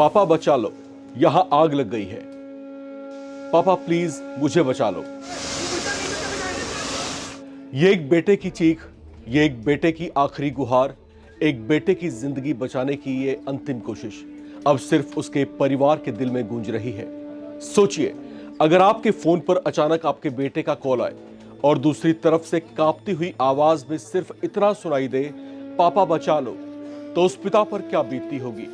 पापा बचा लो, यहां आग लग गई है। पापा प्लीज मुझे बचा लो। ये एक बेटे की चीख, ये एक बेटे की आखिरी गुहार, एक बेटे की जिंदगी बचाने की ये अंतिम कोशिश अब सिर्फ उसके परिवार के दिल में गूंज रही है। सोचिए, अगर आपके फोन पर अचानक आपके बेटे का कॉल आए और दूसरी तरफ से कांपती हुई आवाज में सिर्फ इतना सुनाई दे, पापा बचा लो, तो उस पिता पर क्या बीतती होगी।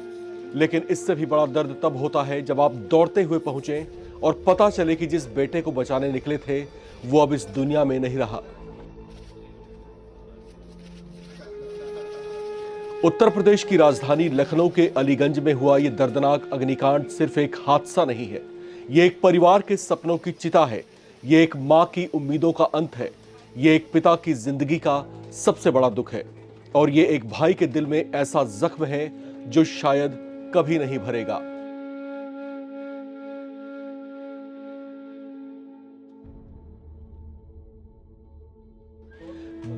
लेकिन इससे भी बड़ा दर्द तब होता है जब आप दौड़ते हुए पहुंचे और पता चले कि जिस बेटे को बचाने निकले थे वो अब इस दुनिया में नहीं रहा। उत्तर प्रदेश की राजधानी लखनऊ के अलीगंज में हुआ यह दर्दनाक अग्निकांड सिर्फ एक हादसा नहीं है, यह एक परिवार के सपनों की चिता है, यह एक मां की उम्मीदों का अंत है, यह एक पिता की जिंदगी का सबसे बड़ा दुख है और यह एक भाई के दिल में ऐसा जख्म है जो शायद कभी नहीं भरेगा।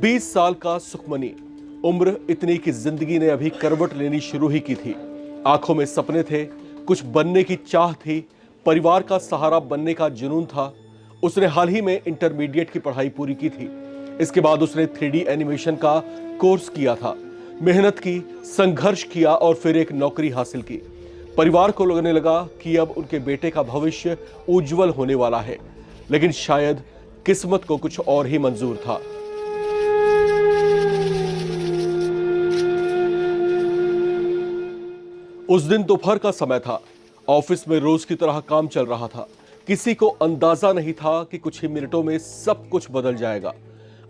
बीस साल का सुखमनी, उम्र इतनी कि जिंदगी ने अभी करवट लेनी शुरू ही की थी। आंखों में सपने थे, कुछ बनने की चाह थी, परिवार का सहारा बनने का जुनून था। उसने हाल ही में इंटरमीडिएट की पढ़ाई पूरी की थी। इसके बाद उसने 3D एनिमेशन का कोर्स किया था, मेहनत की, संघर्ष किया और फिर एक नौकरी हासिल की। परिवार को लगने लगा कि अब उनके बेटे का भविष्य उज्जवल होने वाला है, लेकिन शायद किस्मत को कुछ और ही मंजूर था। उस दिन दोपहर का समय था। ऑफिस में रोज की तरह काम चल रहा था। किसी को अंदाजा नहीं था कि कुछ ही मिनटों में सब कुछ बदल जाएगा।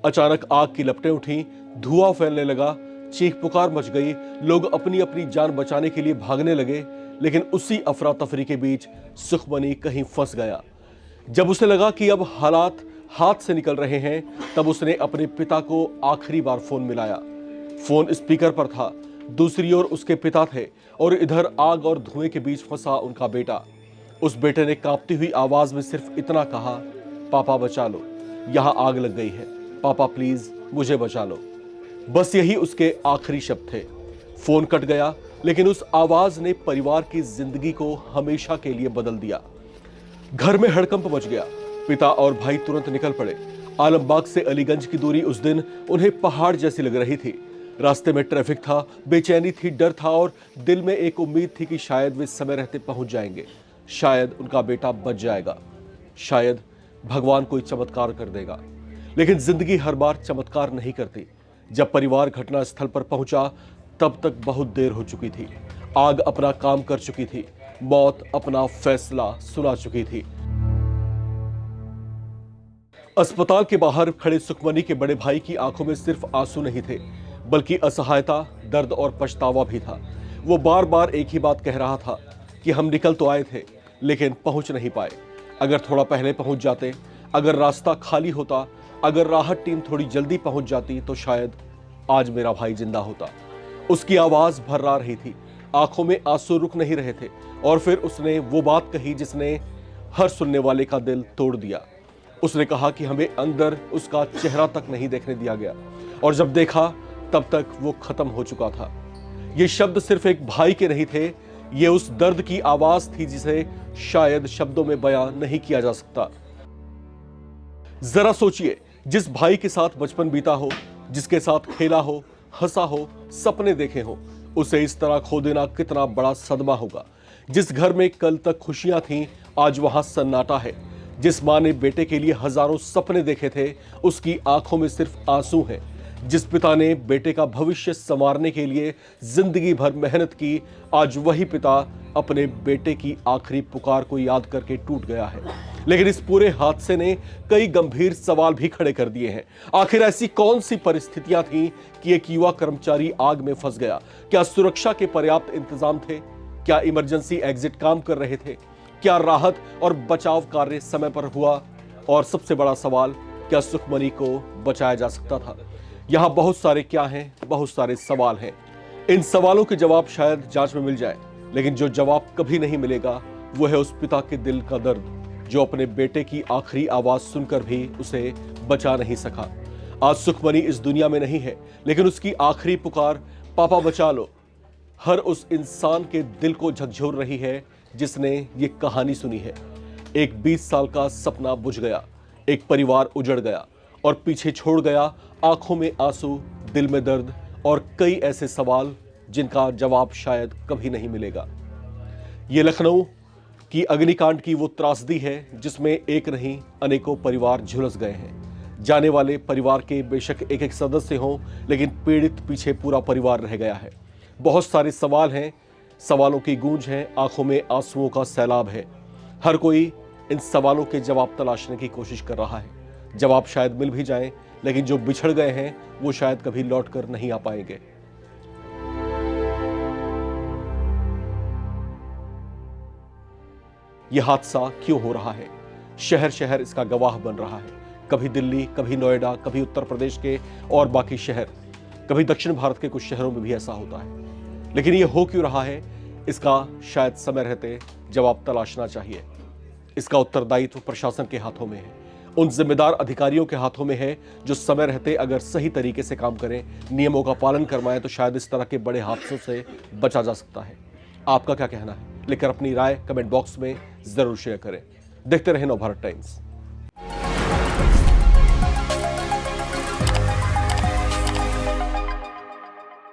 अचानक आग की लपटें उठी, धुआं फैलने लगा, चीख पुकार मच गई। लोग अपनी अपनी जान बचाने के लिए भागने लगे, लेकिन उसी अफरा तफरी के बीच सुखमनी कहीं फंस गया। जब उसे लगा कि अब हालात हाथ से निकल रहे हैं, तब उसने अपने पिता को आखिरी बार फोन मिलाया। फोन स्पीकर पर था, दूसरी ओर उसके पिता थे और इधर आग और धुएं के बीच फंसा उनका बेटा। उस बेटे ने कांपती हुई आवाज में सिर्फ इतना कहा, पापा बचा लो, यहां आग लग गई है, पापा प्लीज मुझे बचा लो। बस यही उसके आखिरी शब्द थे। फोन कट गया, लेकिन उस आवाज ने परिवार की जिंदगी को हमेशा के लिए बदल दिया। घर में हड़कंप मच गया। पिता और भाई तुरंत निकल पड़े। आलमबाग से अलीगंज की दूरी उस दिन उन्हें पहाड़ जैसी लग रही थी। रास्ते में ट्रैफिक था, बेचैनी थी, डर था और दिल में एक उम्मीद थी कि शायद वे समय रहते पहुंच जाएंगे, शायद उनका बेटा बच जाएगा, शायद भगवान कोई चमत्कार कर देगा। लेकिन जिंदगी हर बार चमत्कार नहीं करती। जब परिवार घटना स्थल पर पहुंचा, तब तक बहुत देर हो चुकी थी। आग अपना काम कर चुकी थी, मौत अपना फैसला सुना चुकी थी। अस्पताल के बाहर खड़े सुखमनी के बड़े भाई की आंखों में सिर्फ आंसू नहीं थे, बल्कि असहायता, दर्द और पछतावा भी था। वो बार बार एक ही बात कह रहा था कि हम निकल तो आए थे, लेकिन पहुंच नहीं पाए। अगर थोड़ा पहले पहुंच जाते, अगर रास्ता खाली होता, अगर राहत टीम थोड़ी जल्दी पहुंच जाती, तो शायद आज मेरा भाई जिंदा होता। उसकी आवाज भर्रा रही थी, आंखों में आंसू रुक नहीं रहे थे। और फिर उसने वो बात कही जिसने हर सुनने वाले का दिल तोड़ दिया। उसने कहा कि हमें अंदर उसका चेहरा तक नहीं देखने दिया गया, और जब देखा तब तक वो खत्म हो चुका था। ये शब्द सिर्फ एक भाई के नहीं थे, ये उस दर्द की आवाज थी जिसे शायद शब्दों में बयां नहीं किया जा सकता। जरा सोचिए, जिस भाई के साथ बचपन बीता हो, जिसके साथ खेला हो, हंसा हो, सपने देखे हो, उसे इस तरह खो देना कितना बड़ा सदमा होगा। जिस घर में कल तक खुशियां थीं, आज वहां सन्नाटा है। जिस मां ने बेटे के लिए हजारों सपने देखे थे, उसकी आंखों में सिर्फ आंसू हैं। जिस पिता ने बेटे का भविष्य संवारने के लिए जिंदगी भर मेहनत की, आज वही पिता अपने बेटे की आखिरी पुकार को याद करके टूट गया है। लेकिन इस पूरे हादसे ने कई गंभीर सवाल भी खड़े कर दिए हैं। आखिर ऐसी कौन सी परिस्थितियां थीं कि एक युवा कर्मचारी आग में फंस गया? क्या सुरक्षा के पर्याप्त इंतजाम थे? क्या इमरजेंसी एग्जिट काम कर रहे थे? क्या राहत और बचाव कार्य समय पर हुआ? और सबसे बड़ा सवाल, क्या सुखमनी को बचाया जा सकता था? यहां बहुत सारे क्या हैं, बहुत सारे सवाल हैं। इन सवालों के जवाब शायद जांच में मिल जाए, लेकिन जो जवाब कभी नहीं मिलेगा वो है उस पिता के दिल का दर्द, जो अपने बेटे की आखिरी आवाज सुनकर भी उसे बचा नहीं सका। आज सुखमनी इस दुनिया में नहीं है, लेकिन उसकी आखिरी पुकार, पापा बचा लो, हर उस इंसान के दिल को झकझोर रही है जिसने ये कहानी सुनी है। एक 20 साल का सपना बुझ गया, एक परिवार उजड़ गया और पीछे छोड़ गया आंखों में आंसू, दिल में दर्द और कई ऐसे सवाल जिनका जवाब शायद कभी नहीं मिलेगा। ये लखनऊ की अग्निकांड की वो त्रासदी है जिसमें एक नहीं अनेकों परिवार झुलस गए हैं। जाने वाले परिवार के बेशक एक एक सदस्य हों, लेकिन पीड़ित पीछे पूरा परिवार रह गया है। बहुत सारे सवाल हैं, सवालों की गूंज है, आंखों में आंसुओं का सैलाब है। हर कोई इन सवालों के जवाब तलाशने की कोशिश कर रहा है। जवाब शायद मिल भी जाएं, लेकिन जो बिछड़ गए हैं वो शायद कभी लौट कर नहीं आ पाएंगे। यह हादसा क्यों हो रहा है? शहर शहर इसका गवाह बन रहा है। कभी दिल्ली, कभी नोएडा, कभी उत्तर प्रदेश के और बाकी शहर, कभी दक्षिण भारत के कुछ शहरों में भी ऐसा होता है। लेकिन यह हो क्यों रहा है, इसका शायद समय रहते जवाब तलाशना चाहिए। इसका उत्तरदायित्व प्रशासन के हाथों में है, उन जिम्मेदार अधिकारियों के हाथों में है जो समय रहते अगर सही तरीके से काम करें, नियमों का पालन करवाएं, तो शायद इस तरह के बड़े हादसों से बचा जा सकता है। आपका क्या कहना है? लेकर अपनी राय कमेंट बॉक्स में जरूर शेयर करें। देखते रहें नवभारत टाइम्स।